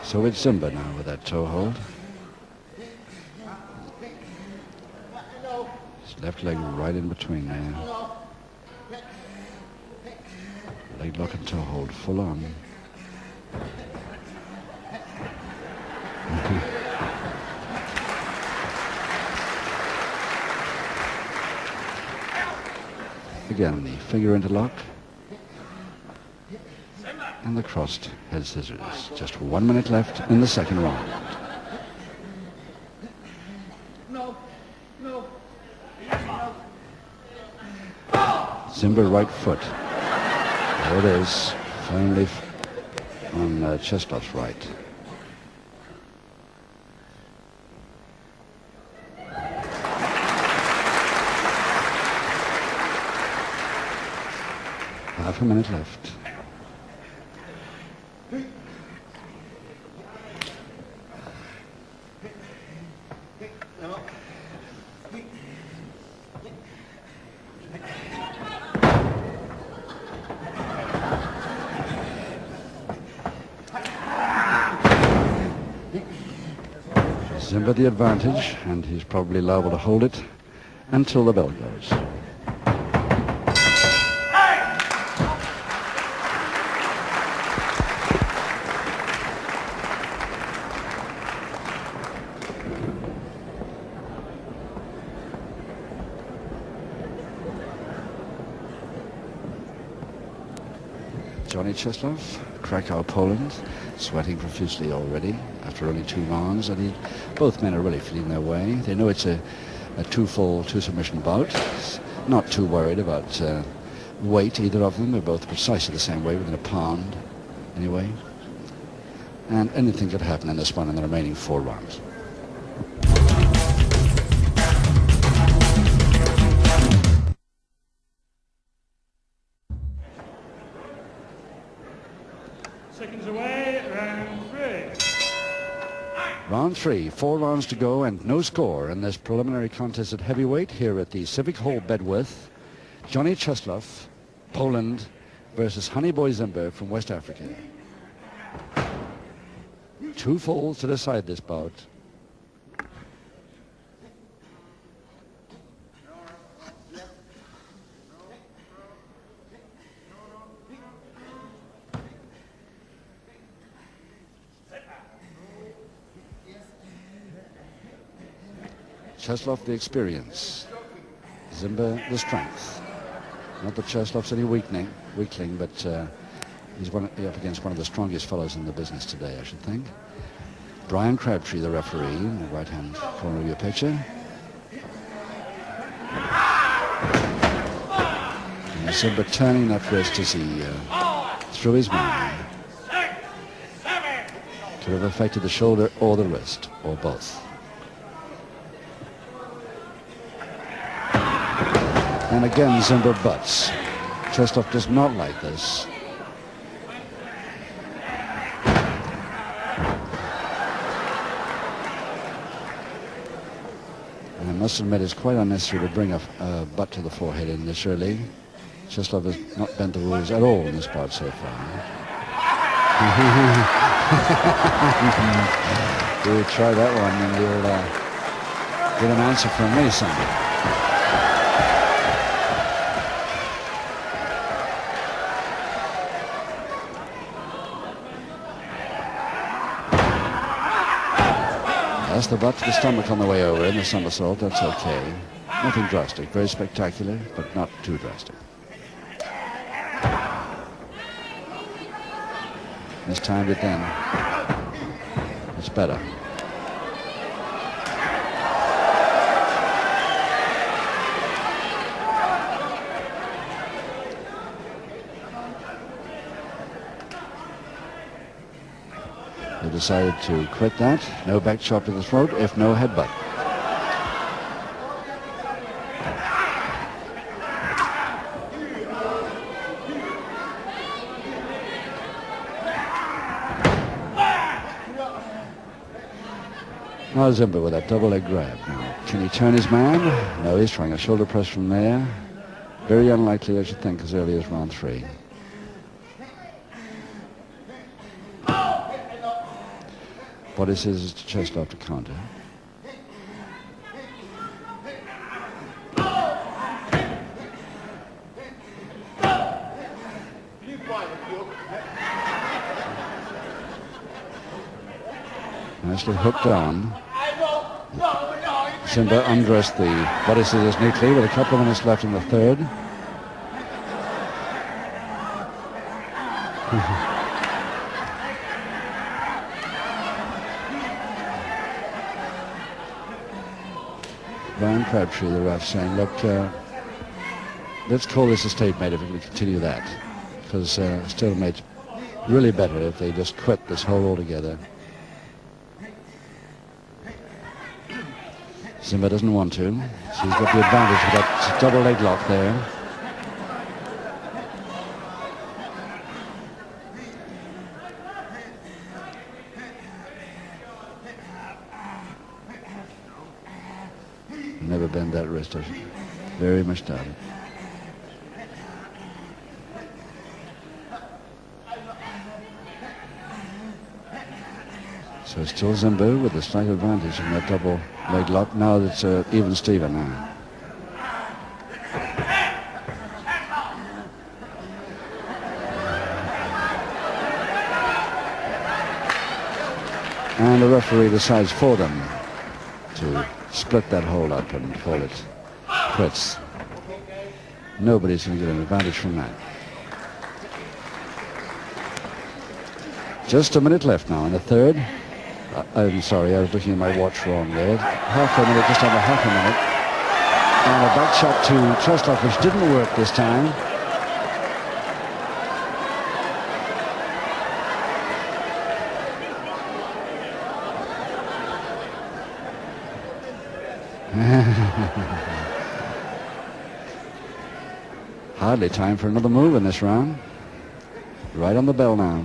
So it's Zimba now with that toe hold. His left leg right in between there. Leg lock and toe hold full on. Again, the finger interlock and the crossed head scissors. Just 1 minute left in the second round. Zimba right foot. There it is, firmly on Czeslav's right. Half a minute left. Zimba the advantage, and he's probably liable to hold it until the bell goes. Czeslaw, Krakow, Poland, sweating profusely already after only 2 rounds, and both men are really feeling their way. They know it's a 2-fall, 2-submission bout. Not too worried about weight, either of them. They're both precisely the same weight, within a pound anyway. And anything could happen in this one in the remaining 4 rounds. Seconds away, round 3. Round 3, 4 rounds to go and no score in this preliminary contest at heavyweight here at the Civic Hall Bedworth. Johnny Czeslaw, Poland, versus Honeyboy Zimba from West Africa. 2 falls to decide this bout. Czeslaw the experience, Zimba the strength. Not that Czeslav's any weakling, but he's up against one of the strongest fellows in the business today, I should think. Brian Crabtree, the referee, in the right-hand corner of your picture. And Zimba turning that wrist as he threw his mind. Could have affected the shoulder or the wrist, or both. And again, Zimba butts. Czeslaw does not like this. And I must admit, it's quite unnecessary to bring a butt to the forehead in this early. Czeslaw has not bent the rules at all in this part so far. We'll try that one, and you'll get an answer from me someday. That's the butt to the stomach on the way over in the somersault. That's okay. Nothing drastic. Very spectacular, but not too drastic. This time it then. It's better. They decided to quit that. No back chop to the throat, if no headbutt. Now Zimba with that double leg grab. Now, can he turn his man? No, he's trying a shoulder press from there. Very unlikely, I should think, as early as round 3. Body scissors to Czeslaw to counter. Nicely hooked on. Zimba undressed the body scissors neatly with a couple of minutes left in the third. Brian Crabtree, the ref, saying, look, let's call this a stalemate if we can continue that. Because stalemate really better if they just quit this hole altogether. Zimba doesn't want to. She's got the advantage of that double leg lock there. Never bend that wrist. I very much doubt it. So still Zimba with a slight advantage in that double leg lock. Now it's even Steven now. And the referee decides for them to split that hole up and call it quits. Nobody's going to get an advantage from that. Just a minute left now in the third. I'm sorry, I was looking at my watch wrong there. Half a minute, just under half a minute. And a back shot to Czeslaw, which didn't work this time. Hardly time for another move in this round. Right on the bell now.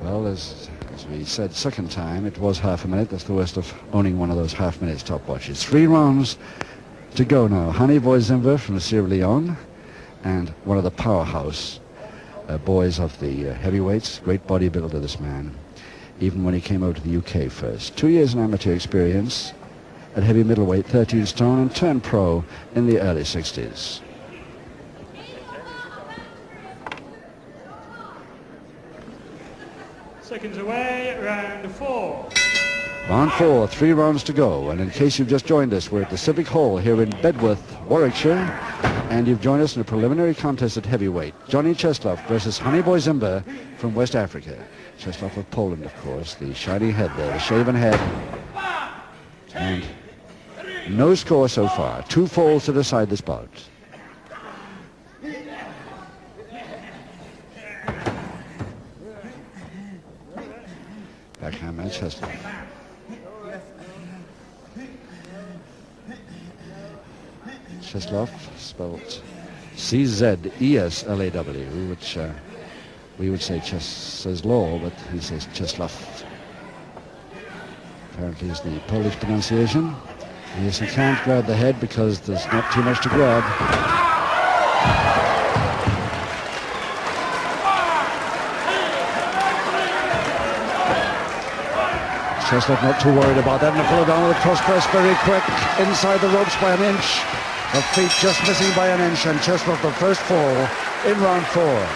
Well, as we said, second time, it was half a minute. That's the worst of owning one of those half-minute stopwatches. 3 rounds to go now. Honeyboy Zimba from Sierra Leone, and one of the powerhouse boys of the heavyweights. Great bodybuilder, this man, even when he came over to the UK first. 2 years in amateur experience at heavy middleweight, 13 stone, and turned pro in the early 60s. Seconds away, round 4. Round 4, 3 rounds to go. And in case you've just joined us, we're at the Civic Hall here in Bedworth, Warwickshire. And you've joined us in a preliminary contest at heavyweight. Johnny Czeslaw versus Honeyboy Zimba from West Africa. Czeslaw of Poland, of course. The shiny head there, the shaven head. And no score so far. 2 falls to decide this bout. Backhand match, Czeslaw. Czeslaw, spelled C-Z-E-S-L-A-W, which we would say Czeslaw, but he says Czeslaw. Apparently is the Polish pronunciation. Yes, he can't grab the head because there's not too much to grab. Czeslaw not too worried about that, and a follow down with a cross press very quick, inside the ropes by an inch. The feet just missing by an inch, and Czeslaw the first fall in round 4.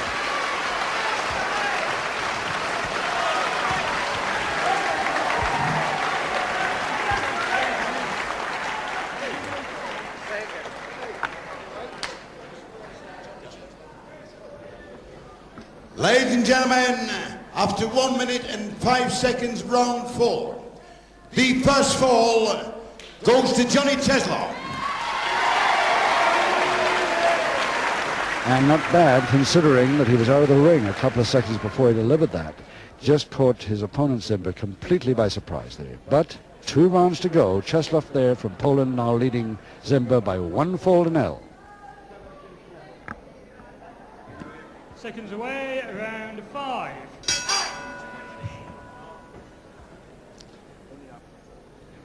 Ladies and gentlemen, after 1 minute and 5 seconds, round 4. The first fall goes to Johnny Czeslaw. And not bad, considering that he was out of the ring a couple of seconds before he delivered that. Just caught his opponent Zimba completely by surprise there. But 2 rounds to go. Czeslaw there from Poland now leading Zimba by 1 fall to 0. Seconds away, round 5.